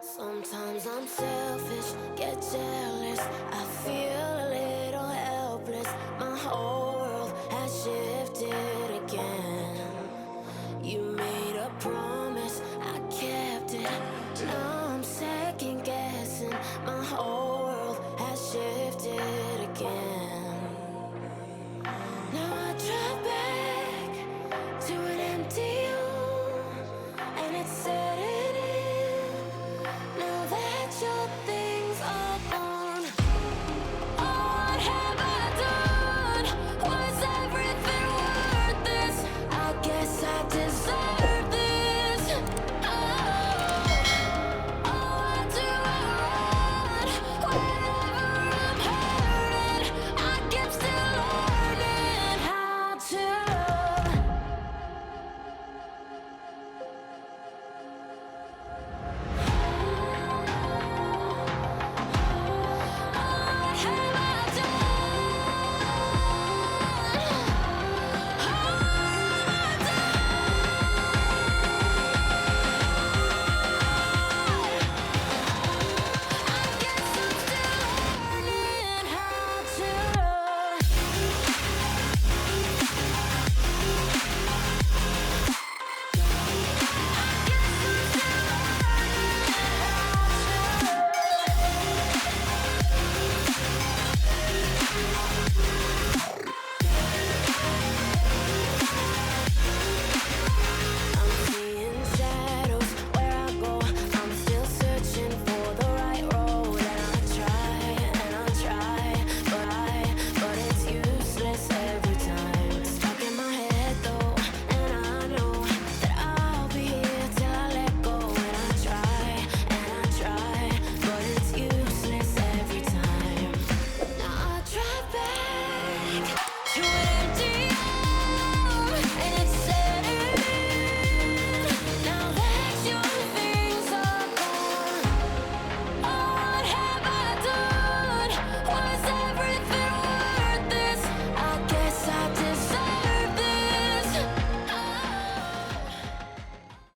Sometimes I'm selfish, get jealous. I feel a little helpless. My whole world has shifted again. You made a promise, I kept it. Now I'm second guessing. My whole world has shifted again. Now I drive back to an empty home, and it's setting in. Now that your things are gone, what have I done? Was everything worth this? I guess I deserve this. Why do I run whenever I'm hurting? I keep still learning how to love. What have I to